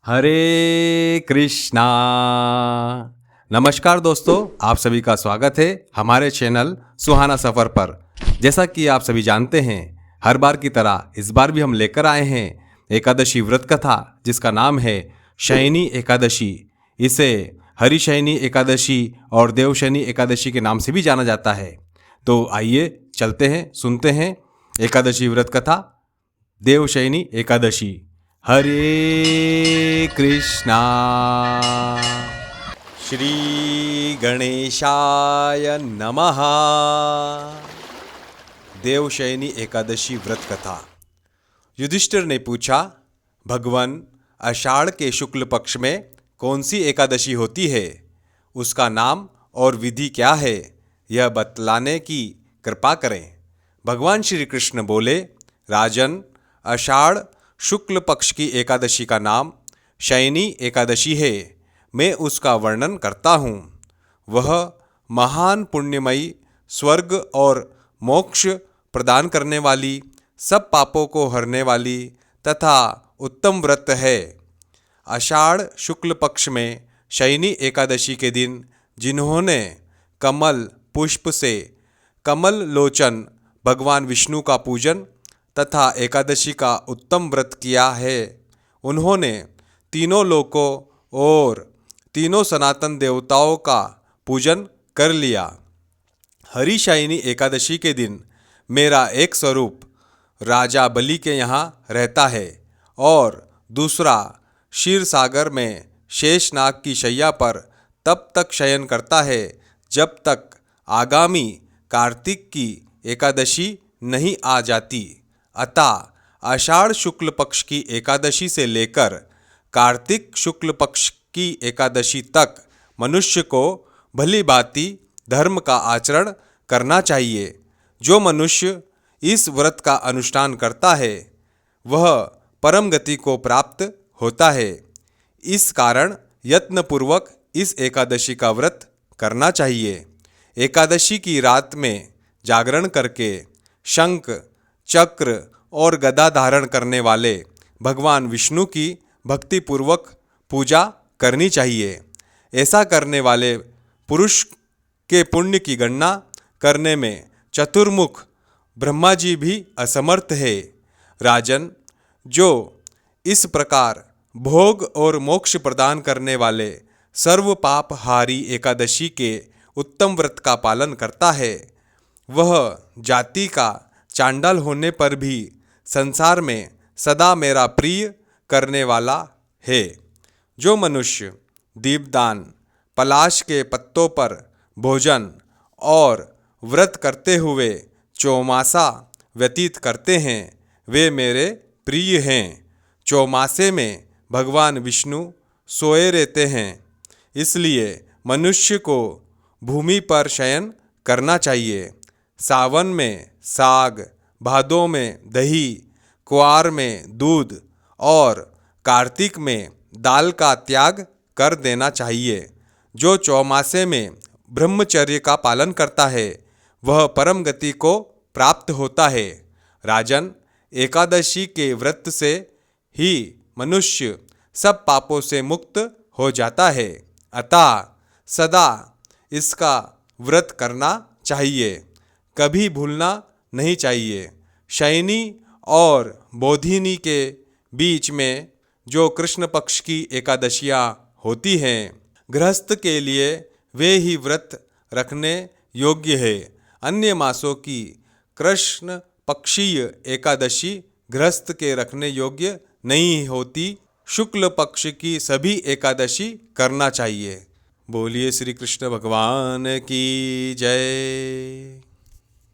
हरे कृष्णा। नमस्कार दोस्तों, आप सभी का स्वागत है हमारे चैनल सुहाना सफ़र पर। जैसा कि आप सभी जानते हैं, हर बार की तरह इस बार भी हम लेकर आए हैं एकादशी व्रत कथा, जिसका नाम है शयनी एकादशी। इसे हरिशयनी एकादशी और देवशयनी एकादशी के नाम से भी जाना जाता है। तो आइए चलते हैं, सुनते हैं एकादशी व्रत कथा, देवशयनी एकादशी। हरे कृष्णा। श्री गणेशाय नमः। देवशयनी एकादशी व्रत कथा। युधिष्ठिर ने पूछा, भगवान, आषाढ़ के शुक्ल पक्ष में कौन सी एकादशी होती है? उसका नाम और विधि क्या है, यह बतलाने की कृपा करें। भगवान श्री कृष्ण बोले, राजन, आषाढ़ शुक्ल पक्ष की एकादशी का नाम शयनी एकादशी है। मैं उसका वर्णन करता हूँ। वह महान पुण्यमयी, स्वर्ग और मोक्ष प्रदान करने वाली, सब पापों को हरने वाली तथा उत्तम व्रत है। आषाढ़ शुक्ल पक्ष में शयनी एकादशी के दिन जिन्होंने कमल पुष्प से कमल लोचन भगवान विष्णु का पूजन तथा एकादशी का उत्तम व्रत किया है, उन्होंने तीनों लोकों और तीनों सनातन देवताओं का पूजन कर लिया। हरिशयनी एकादशी के दिन मेरा एक स्वरूप राजा बलि के यहाँ रहता है और दूसरा क्षीर सागर में शेषनाग की शैया पर तब तक शयन करता है जब तक आगामी कार्तिक की एकादशी नहीं आ जाती। अतः आषाढ़ शुक्ल पक्ष की एकादशी से लेकर कार्तिक शुक्ल पक्ष की एकादशी तक मनुष्य को भली भांति धर्म का आचरण करना चाहिए। जो मनुष्य इस व्रत का अनुष्ठान करता है वह परम गति को प्राप्त होता है। इस कारण यत्नपूर्वक इस एकादशी का व्रत करना चाहिए। एकादशी की रात में जागरण करके शंख, चक्र और गदा धारण करने वाले भगवान विष्णु की भक्तिपूर्वक पूजा करनी चाहिए। ऐसा करने वाले पुरुष के पुण्य की गणना करने में चतुर्मुख ब्रह्मा जी भी असमर्थ है। राजन, जो इस प्रकार भोग और मोक्ष प्रदान करने वाले सर्व पापहारी एकादशी के उत्तम व्रत का पालन करता है, वह जाति का चांडाल होने पर भी संसार में सदा मेरा प्रिय करने वाला है। जो मनुष्य दीपदान, पलाश के पत्तों पर भोजन और व्रत करते हुए चौमासा व्यतीत करते हैं, वे मेरे प्रिय हैं। चौमासे में भगवान विष्णु सोए रहते हैं, इसलिए मनुष्य को भूमि पर शयन करना चाहिए। सावन में साग, भादों में दही, कुआर में दूध और कार्तिक में दाल का त्याग कर देना चाहिए। जो चौमासे में ब्रह्मचर्य का पालन करता है वह परम गति को प्राप्त होता है। राजन, एकादशी के व्रत से ही मनुष्य सब पापों से मुक्त हो जाता है। अतः सदा इसका व्रत करना चाहिए, कभी भूलना नहीं चाहिए। शयनी और बोधिनी के बीच में जो कृष्ण पक्ष की एकादशियाँ होती हैं, गृहस्थ के लिए वे ही व्रत रखने योग्य है। अन्य मासों की कृष्ण पक्षीय एकादशी गृहस्थ के रखने योग्य नहीं होती। शुक्ल पक्ष की सभी एकादशी करना चाहिए। बोलिए श्री कृष्ण भगवान की जय।